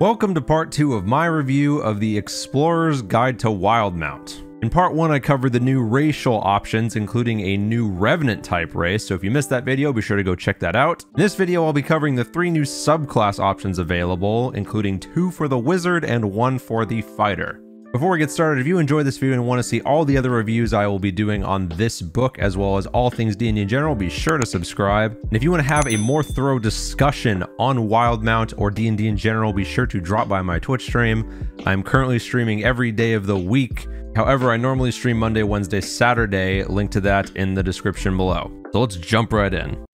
Welcome to part 2 of my review of the Explorer's Guide to Wildemount. In part 1 I covered the new racial options, including a new Revenant type race, so if you missed that video be sure to go check that out. In this video I'll be covering the 3 new subclass options available, including 2 for the Wizard and 1 for the Fighter. Before we get started, if you enjoyed this video and want to see all the other reviews I will be doing on this book, as well as all things D&D in general, be sure to subscribe. And if you want to have a more thorough discussion on Wildemount or D&D in general, be sure to drop by my Twitch stream. I'm currently streaming every day of the week. However, I normally stream Monday, Wednesday, Saturday. Link to that in the description below. So let's jump right in.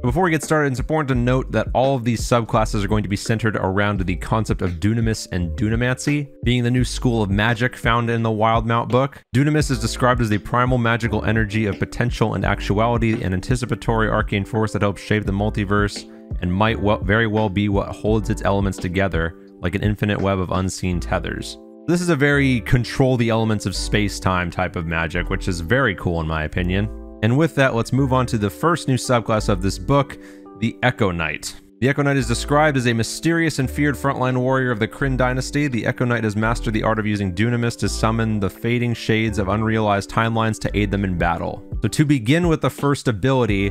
Before we get started, it's important to note that all of these subclasses are going to be centered around the concept of Dunamis and Dunamancy, being the new school of magic found in the Wildemount book. Dunamis is described as the primal magical energy of potential and actuality, an anticipatory arcane force that helps shape the multiverse and might very well be what holds its elements together, like an infinite web of unseen tethers. This is a very control the elements of space-time type of magic, which is very cool in my opinion. And with that, let's move on to the first new subclass of this book, the Echo Knight. The Echo Knight is described as a mysterious and feared frontline warrior of the Kryn dynasty. The Echo Knight has mastered the art of using Dunamis to summon the fading shades of unrealized timelines to aid them in battle. So to begin with the first ability,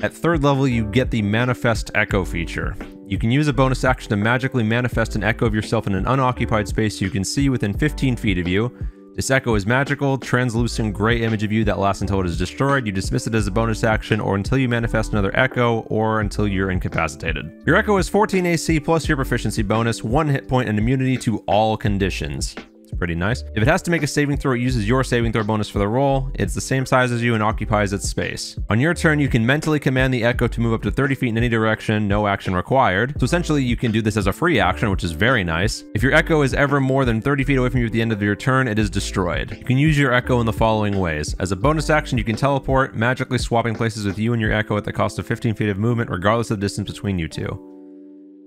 at 3rd level you get the Manifest Echo feature. You can use a bonus action to magically manifest an echo of yourself in an unoccupied space you can see within 15 feet of you. This echo is magical, translucent gray image of you that lasts until it is destroyed. You dismiss it as a bonus action or until you manifest another echo or until you're incapacitated. Your echo is 14 AC plus your proficiency bonus, 1 hit point and immunity to all conditions. It's pretty nice. If it has to make a saving throw, it uses your saving throw bonus for the roll. It's the same size as you and occupies its space. On your turn, you can mentally command the echo to move up to 30 feet in any direction, no action required. So essentially you can do this as a free action, which is very nice. If your echo is ever more than 30 feet away from you at the end of your turn, it is destroyed. You can use your echo in the following ways. As a bonus action, you can teleport, magically swapping places with you and your echo at the cost of 15 feet of movement, regardless of the distance between you two.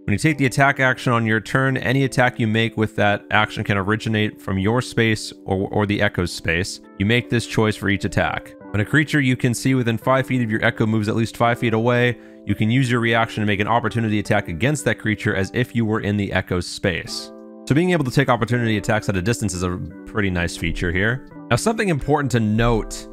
When you take the attack action on your turn, any attack you make with that action can originate from your space or the echo's space. You make this choice for each attack. When a creature you can see within 5 feet of your echo moves at least 5 feet away, you can use your reaction to make an opportunity attack against that creature as if you were in the echo's space. So being able to take opportunity attacks at a distance is a pretty nice feature here. Now, something important to note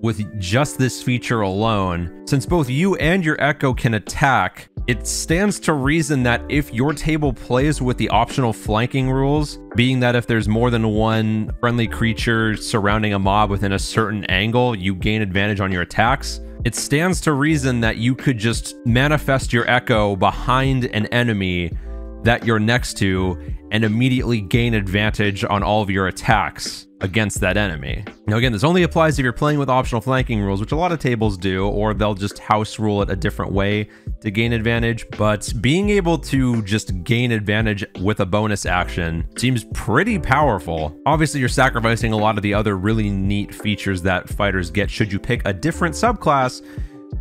with just this feature alone, since both you and your echo can attack, it stands to reason that if your table plays with the optional flanking rules, being that if there's more than one friendly creature surrounding a mob within a certain angle, you gain advantage on your attacks, it stands to reason that you could just manifest your echo behind an enemy that you're next to and immediately gain advantage on all of your attacks against that enemy. Now again, this only applies if you're playing with optional flanking rules, which a lot of tables do, or they'll just house rule it a different way to gain advantage, but being able to just gain advantage with a bonus action seems pretty powerful. Obviously, you're sacrificing a lot of the other really neat features that fighters get should you pick a different subclass,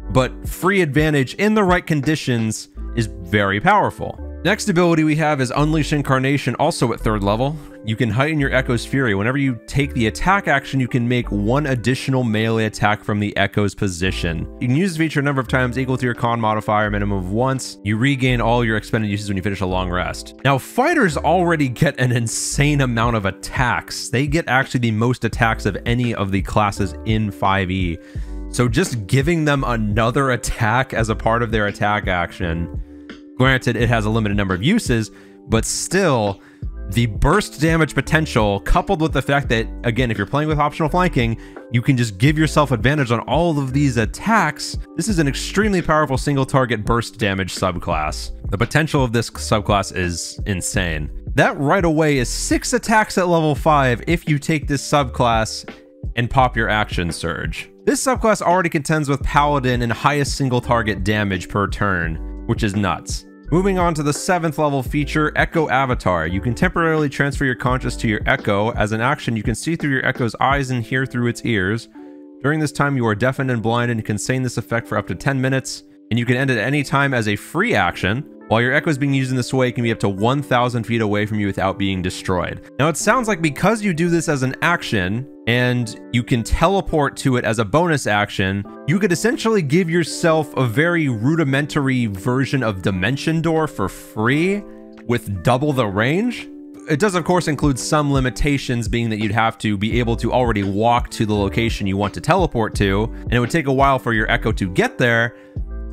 but free advantage in the right conditions is very powerful. Next ability we have is Unleash Incarnation, also at 3rd level. You can heighten your Echo's Fury. Whenever you take the attack action, you can make 1 additional melee attack from the Echo's position. You can use this feature a number of times equal to your con modifier, minimum of once. You regain all your expended uses when you finish a long rest. Now, fighters already get an insane amount of attacks. They get actually the most attacks of any of the classes in 5e. So just giving them another attack as a part of their attack action, granted, it has a limited number of uses, but still, the burst damage potential, coupled with the fact that, again, if you're playing with optional flanking, you can just give yourself advantage on all of these attacks. This is an extremely powerful single target burst damage subclass. The potential of this subclass is insane. That right away is 6 attacks at level 5 if you take this subclass and pop your action surge. This subclass already contends with Paladin and highest single target damage per turn, which is nuts. Moving on to the 7th level feature, Echo Avatar. You can temporarily transfer your conscious to your Echo. As an action, you can see through your Echo's eyes and hear through its ears. During this time, you are deafened and blind and can sustain this effect for up to 10 minutes. And you can end it at any time as a free action. While your echo is being used in this way, it can be up to 1,000 feet away from you without being destroyed. Now, it sounds like because you do this as an action, and you can teleport to it as a bonus action, you could essentially give yourself a very rudimentary version of Dimension Door for free with double the range. It does, of course, include some limitations, being that you'd have to be able to already walk to the location you want to teleport to, and it would take a while for your echo to get there,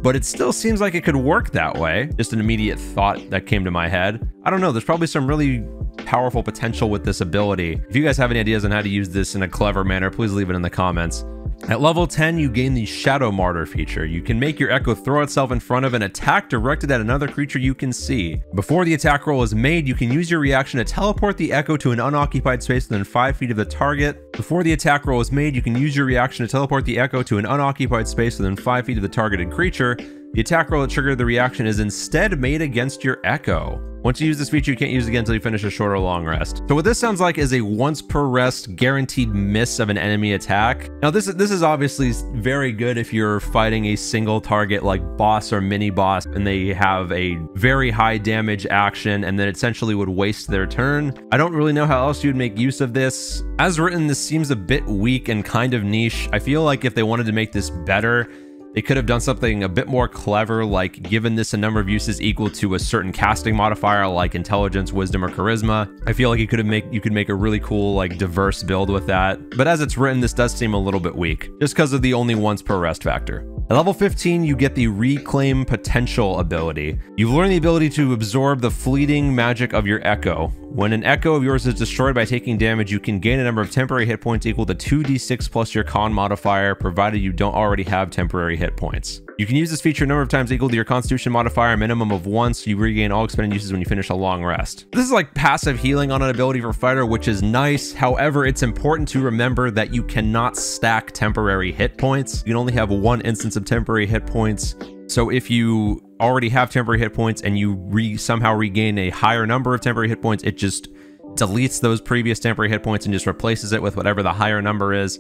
but it still seems like it could work that way. Just an immediate thought that came to my head. I don't know, there's probably some really powerful potential with this ability. If you guys have any ideas on how to use this in a clever manner, please leave it in the comments. At level 10, you gain the Shadow Martyr feature. You can make your echo throw itself in front of an attack directed at another creature you can see. Before the attack roll is made, you can use your reaction to teleport the echo to an unoccupied space within 5 feet of the target. Before the attack roll is made, you can use your reaction to teleport the echo to an unoccupied space within 5 feet of the targeted creature. The attack roll that triggered the reaction is instead made against your echo. Once you use this feature, you can't use it again until you finish a short or long rest. So what this sounds like is a once per rest guaranteed miss of an enemy attack. Now this is obviously very good if you're fighting a single target like boss or mini boss and they have a very high damage action and then essentially would waste their turn. I don't really know how else you'd make use of this. As written, this seems a bit weak and kind of niche. I feel like if they wanted to make this better, they could have done something a bit more clever, like given this a number of uses equal to a certain casting modifier like intelligence, wisdom, or charisma. I feel like you could make a really cool, like, diverse build with that. But as it's written, this does seem a little bit weak, just because of the only once per rest factor. At level 15, you get the Reclaim Potential ability. You've learned the ability to absorb the fleeting magic of your echo. When an echo of yours is destroyed by taking damage, you can gain a number of temporary hit points equal to 2d6 plus your con modifier, provided you don't already have temporary hit points. You can use this feature a number of times equal to your constitution modifier, a minimum of once. You regain all expended uses when you finish a long rest. This is like passive healing on an ability for fighter, which is nice. However, it's important to remember that you cannot stack temporary hit points. You can only have one instance of temporary hit points. So if you already have temporary hit points and you somehow regain a higher number of temporary hit points, it just deletes those previous temporary hit points and just replaces it with whatever the higher number is.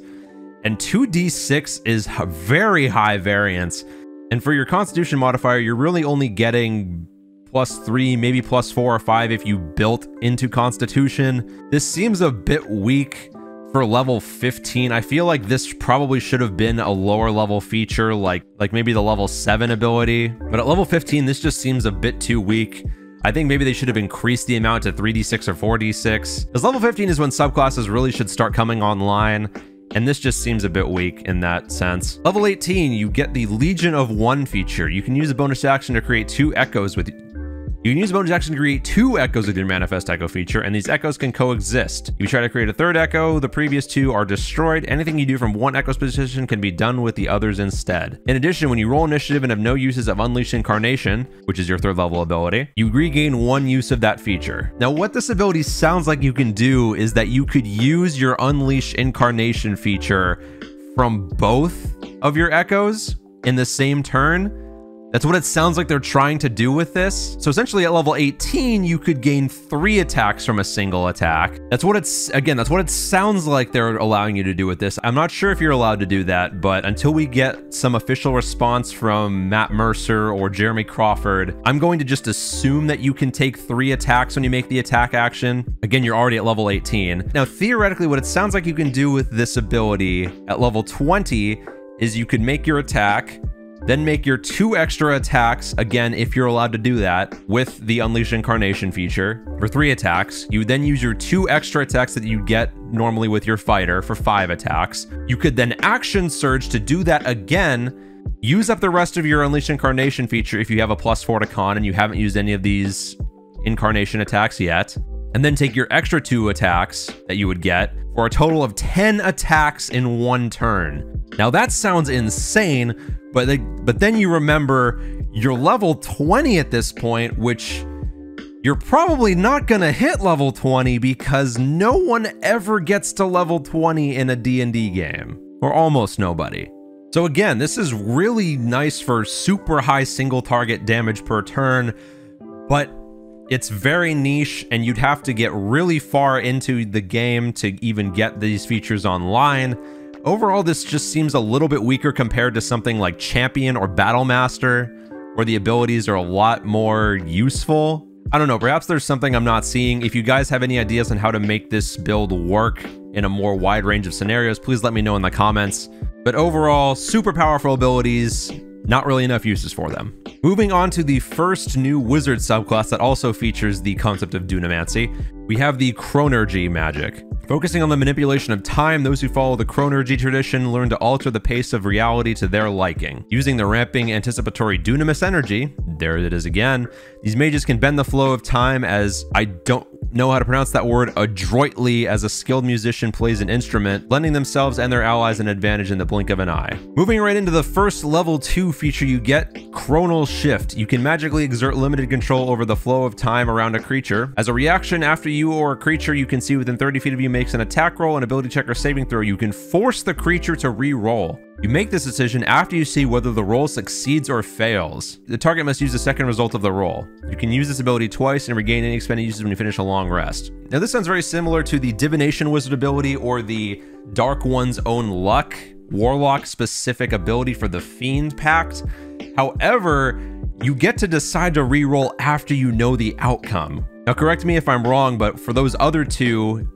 And 2d6 is a very high variance. And for your constitution modifier, you're really only getting +3, maybe +4 or 5 if you built into constitution. This seems a bit weak for level 15. I feel like this probably should have been a lower level feature, like maybe the level 7 ability. But at level 15, this just seems a bit too weak. I think maybe they should have increased the amount to 3d6 or 4d6. Because level 15 is when subclasses really should start coming online. And this just seems a bit weak in that sense. Level 18, you get the Legion of One feature. You can use a bonus action to create 2 echoes with your Manifest Echo feature, and these echoes can coexist. If you try to create a third echo, the previous 2 are destroyed. Anything you do from one echo's position can be done with the others instead. In addition, when you roll initiative and have no uses of Unleash Incarnation, which is your 3rd level ability, you regain 1 use of that feature. Now, what this ability sounds like you can do is that you could use your Unleash Incarnation feature from both of your echoes in the same turn. That's what it sounds like they're trying to do with this. So essentially at level 18, you could gain 3 attacks from a single attack. That's what it sounds like they're allowing you to do with this. I'm not sure if you're allowed to do that, but until we get some official response from Matt Mercer or Jeremy Crawford, I'm going to just assume that you can take 3 attacks when you make the attack action. Again, you're already at level 18. Now, theoretically, what it sounds like you can do with this ability at level 20 is you could make your attack, then make your 2 extra attacks, again, if you're allowed to do that, with the Unleash Incarnation feature for 3 attacks. You would then use your 2 extra attacks that you get normally with your fighter for 5 attacks. You could then action surge to do that again, use up the rest of your Unleash Incarnation feature if you have a +4 to con and you haven't used any of these Incarnation attacks yet, and then take your extra 2 attacks that you would get for a total of 10 attacks in 1 turn. Now that sounds insane, but then you remember you're level 20 at this point, which you're probably not gonna hit level 20 because no one ever gets to level 20 in a D&D game, or almost nobody. So again, this is really nice for super high single target damage per turn, but it's very niche and you'd have to get really far into the game to even get these features online. Overall, this just seems a little bit weaker compared to something like Champion or Battle Master, where the abilities are a lot more useful. I don't know, perhaps there's something I'm not seeing. If you guys have any ideas on how to make this build work in a more wide range of scenarios, please let me know in the comments. But overall, super powerful abilities, not really enough uses for them. Moving on to the first new wizard subclass that also features the concept of Dunamancy, we have the Kronor G magic. Focusing on the manipulation of time, those who follow the Kronor G tradition learn to alter the pace of reality to their liking. Using the ramping anticipatory Dunamis energy, there it is again, these mages can bend the flow of time as, I don't know how to pronounce that word, adroitly as a skilled musician plays an instrument, lending themselves and their allies an advantage in the blink of an eye. Moving right into the first level 2 feature you get, Chronal Shift. You can magically exert limited control over the flow of time around a creature. As a reaction, after you or a creature you can see within 30 feet of you makes an attack roll, an ability check, or saving throw, you can force the creature to re-roll. You make this decision after you see whether the roll succeeds or fails. The target must use the second result of the roll. You can use this ability twice and regain any expended uses when you finish a long rest. Now this sounds very similar to the Divination Wizard ability or the Dark One's Own Luck Warlock specific ability for the Fiend Pact. However, you get to decide to re-roll after you know the outcome. Now correct me if I'm wrong, but for those other two,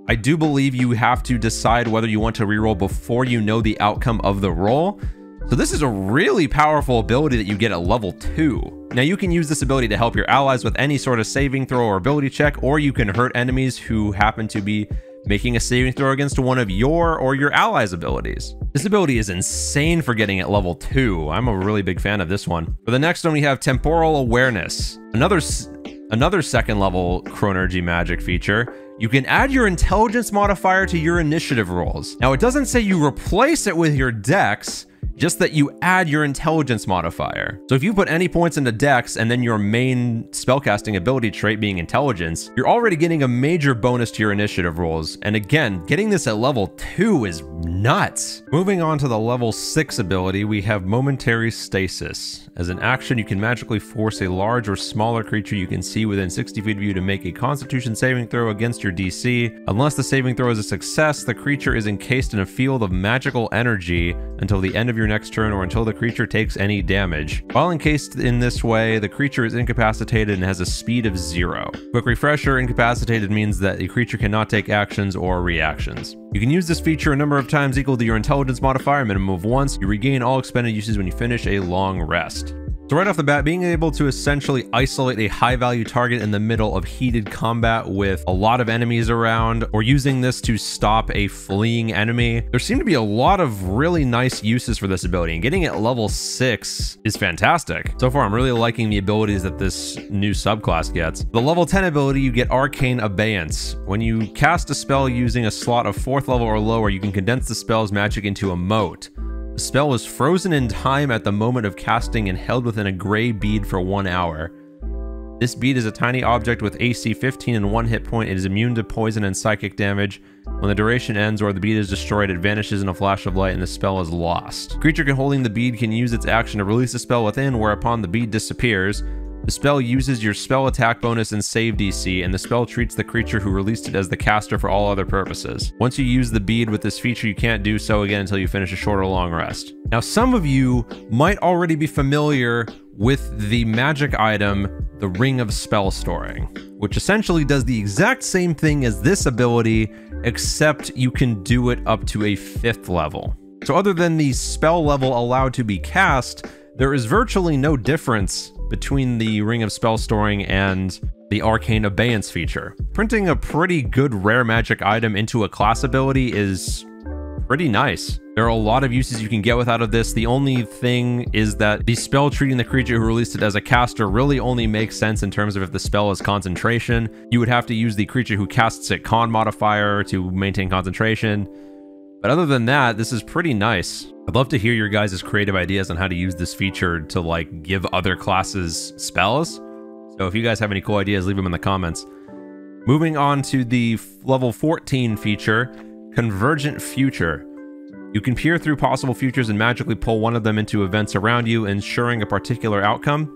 I do believe you have to decide whether you want to reroll before you know the outcome of the roll. So this is a really powerful ability that you get at level 2. Now you can use this ability to help your allies with any sort of saving throw or ability check, or you can hurt enemies who happen to be making a saving throw against one of your or your allies' abilities. This ability is insane for getting at level 2. I'm a really big fan of this one. For the next one, we have Temporal Awareness. Another second level Kronor G magic feature. You can add your intelligence modifier to your initiative rolls. Now, it doesn't say you replace it with your dex, just that you add your intelligence modifier. So if you put any points into dex and then your main spellcasting ability trait being intelligence, you're already getting a major bonus to your initiative rolls. And again, getting this at level 2 is nuts. Moving on to the level 6 ability, we have Momentary Stasis. As an action, you can magically force a large or smaller creature you can see within 60 feet of you to make a Constitution saving throw against your DC. Unless the saving throw is a success, the creature is encased in a field of magical energy until the end of your next turn or until the creature takes any damage. While encased in this way, the creature is incapacitated and has a speed of 0. Quick refresher, incapacitated means that the creature cannot take actions or reactions. You can use this feature a number of times equal to your intelligence modifier, minimum of once. You regain all expended uses when you finish a long rest. So right off the bat, being able to essentially isolate a high value target in the middle of heated combat with a lot of enemies around, or using this to stop a fleeing enemy, there seem to be a lot of really nice uses for this ability, and getting it level 6 is fantastic. So far, I'm really liking the abilities that this new subclass gets. The level 10 ability, you get Arcane Abeyance. When you cast a spell using a slot of 4th level or lower, you can condense the spell's magic into a mote. The spell is frozen in time at the moment of casting and held within a gray bead for 1 hour. This bead is a tiny object with AC 15 and 1 hit point. It is immune to poison and psychic damage. When the duration ends or the bead is destroyed, it vanishes in a flash of light and the spell is lost. Creature holding the bead can use its action to release the spell within, whereupon the bead disappears. The spell uses your spell attack bonus and save DC, and the spell treats the creature who released it as the caster for all other purposes. Once you use the bead with this feature, you can't do so again until you finish a short or long rest. Now, some of you might already be familiar with the magic item, the Ring of Spell Storing, which essentially does the exact same thing as this ability, except you can do it up to a 5th level. So other than the spell level allowed to be cast, there is virtually no difference between the Ring of Spell Storing and the Arcane Abeyance feature. Printing a pretty good rare magic item into a class ability is pretty nice. There are a lot of uses you can get out of this. The only thing is that the spell treating the creature who released it as a caster really only makes sense in terms of if the spell is concentration. You would have to use the creature who casts it con modifier to maintain concentration. But other than that, this is pretty nice. I'd love to hear your guys' creative ideas on how to use this feature to like give other classes spells. So if you guys have any cool ideas, leave them in the comments. Moving on to the level 14 feature, Convergent Future. You can peer through possible futures and magically pull one of them into events around you, ensuring a particular outcome.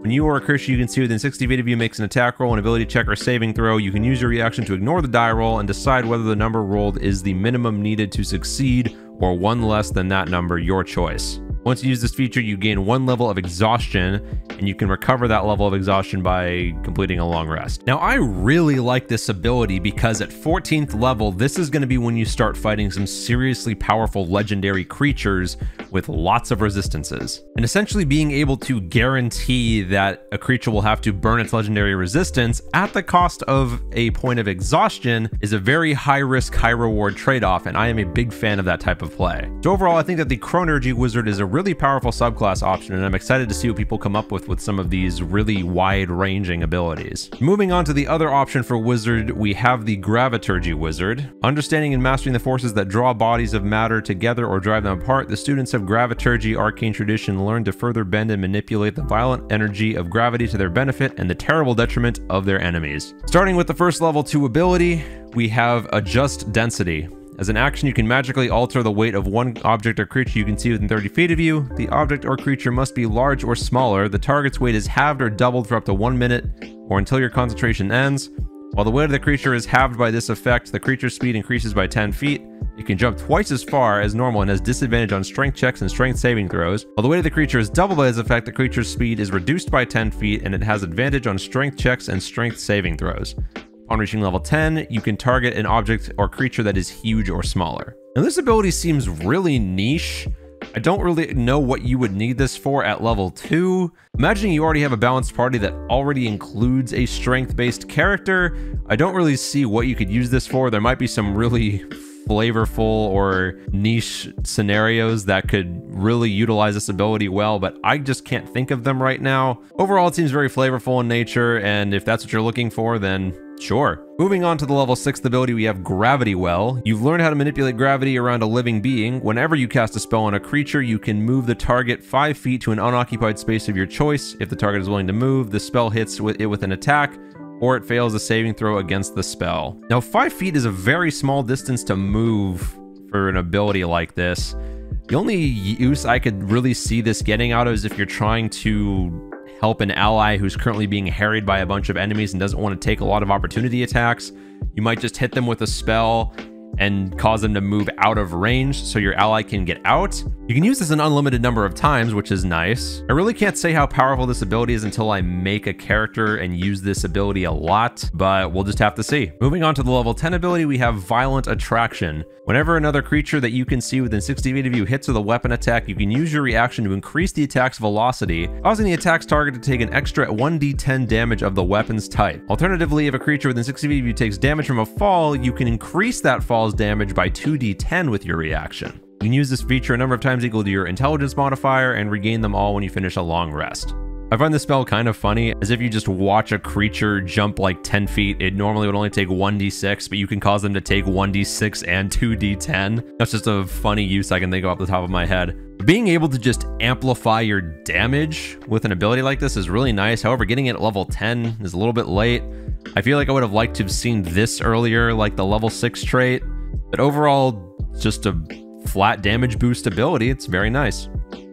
When you or a creature you can see within 60 feet of you makes an attack roll, an ability check, or saving throw, you can use your reaction to ignore the die roll and decide whether the number rolled is the minimum needed to succeed or one less than that number, your choice. Once you use this feature, you gain 1 level of exhaustion, and you can recover that level of exhaustion by completing a long rest. Now, I really like this ability because at 14th level, this is going to be when you start fighting some seriously powerful legendary creatures with lots of resistances. And essentially being able to guarantee that a creature will have to burn its legendary resistance at the cost of a point of exhaustion is a very high risk, high reward trade-off, and I am a big fan of that type of play. So overall, I think that the Kronor G Wizard is a really powerful subclass option, and I'm excited to see what people come up with some of these really wide-ranging abilities. Moving on to the other option for Wizard, we have the Graviturgy Wizard. Understanding and mastering the forces that draw bodies of matter together or drive them apart, the students of Graviturgy Arcane Tradition learn to further bend and manipulate the violent energy of gravity to their benefit and the terrible detriment of their enemies. Starting with the first level 2 ability, we have Adjust Density. As an action, you can magically alter the weight of one object or creature you can see within 30 feet of you. The object or creature must be large or smaller. The target's weight is halved or doubled for up to 1 minute or until your concentration ends. While the weight of the creature is halved by this effect, the creature's speed increases by 10 feet. It can jump twice as far as normal and has disadvantage on strength checks and strength saving throws. While the weight of the creature is doubled by this effect, the creature's speed is reduced by 10 feet and it has advantage on strength checks and strength saving throws. On reaching level 10, you can target an object or creature that is huge or smaller. Now this ability seems really niche. I don't really know what you would need this for at level 2. Imagining you already have a balanced party that already includes a strength-based character, I don't really see what you could use this for. There might be some really flavorful or niche scenarios that could really utilize this ability well, but I just can't think of them right now. Overall, it seems very flavorful in nature, and if that's what you're looking for, then sure. Moving on to the level 6th ability, we have Gravity Well. You've learned how to manipulate gravity around a living being. Whenever you cast a spell on a creature, you can move the target 5 feet to an unoccupied space of your choice. If the target is willing to move, the spell hits it with an attack, or it fails a saving throw against the spell. Now, 5 feet is a very small distance to move for an ability like this. The only use I could really see this getting out of is if you're trying to help an ally who's currently being harried by a bunch of enemies and doesn't want to take a lot of opportunity attacks. You might just hit them with a spell and cause them to move out of range so your ally can get out. You can use this an unlimited number of times, which is nice. I really can't say how powerful this ability is until I make a character and use this ability a lot, but we'll just have to see. Moving on to the level 10 ability, we have Violent Attraction. Whenever another creature that you can see within 60 feet of you hits with a weapon attack, you can use your reaction to increase the attack's velocity, causing the attack's target to take an extra 1d10 damage of the weapon's type. Alternatively, if a creature within 60 feet of you takes damage from a fall, you can increase that fall's damage by 2d10 with your reaction. You can use this feature a number of times equal to your intelligence modifier and regain them all when you finish a long rest. I find this spell kind of funny, as if you just watch a creature jump like 10 feet, it normally would only take 1d6, but you can cause them to take 1d6 and 2d10. That's just a funny use I can think of off the top of my head. Being able to just amplify your damage with an ability like this is really nice. However, getting it at level 10 is a little bit late. I feel like I would have liked to have seen this earlier, like the level 6 trait, but overall, just a flat damage boost ability. It's very nice.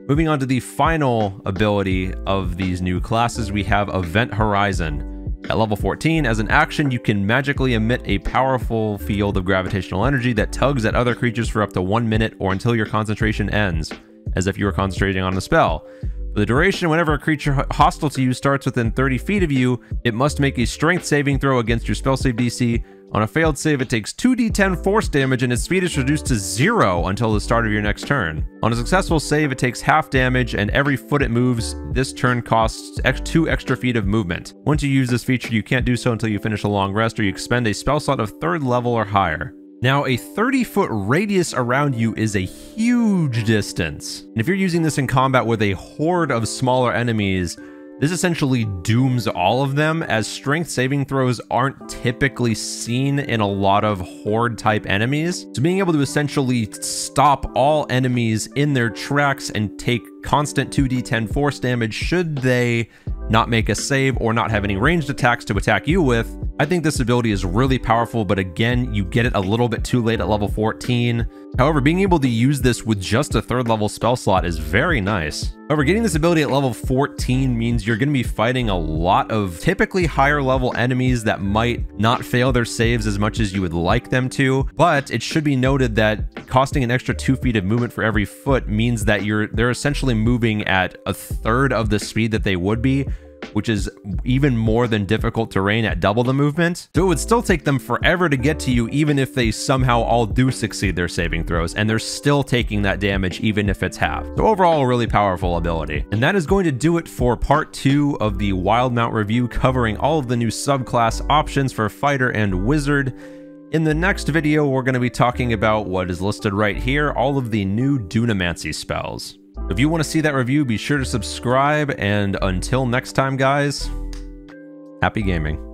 Moving on to the final ability of these new classes, we have Event Horizon. At level 14, as an action, you can magically emit a powerful field of gravitational energy that tugs at other creatures for up to 1 minute or until your concentration ends, as if you were concentrating on a spell. For the duration, whenever a creature hostile to you starts within 30 feet of you, it must make a strength saving throw against your spell save DC. On a failed save, it takes 2d10 force damage and its speed is reduced to 0 until the start of your next turn. On a successful save, it takes half damage, and every foot it moves this turn costs 2 extra feet of movement. Once you use this feature, you can't do so until you finish a long rest or you expend a spell slot of 3rd level or higher. Now, a 30-foot radius around you is a huge distance. And if you're using this in combat with a horde of smaller enemies, this essentially dooms all of them, as strength saving throws aren't typically seen in a lot of horde-type enemies. So being able to essentially stop all enemies in their tracks and take constant 2d10 force damage should they not make a save or not have any ranged attacks to attack you with, I think this ability is really powerful, but again, you get it a little bit too late at level 14. However, being able to use this with just a 3rd level spell slot is very nice. However, getting this ability at level 14 means you're going to be fighting a lot of typically higher level enemies that might not fail their saves as much as you would like them to, but it should be noted that costing an extra 2 feet of movement for every foot means that they're essentially moving at a 1/3 of the speed that they would be, which is even more than difficult terrain at double the movement. So it would still take them forever to get to you, even if they somehow all do succeed their saving throws, and they're still taking that damage even if it's half. So overall, a really powerful ability. And that is going to do it for part 2 of the Wildemount review, covering all of the new subclass options for Fighter and Wizard. In the next video, we're going to be talking about what is listed right here, all of the new Dunamancy spells. If you want to see that review, be sure to subscribe, and until next time, guys, happy gaming.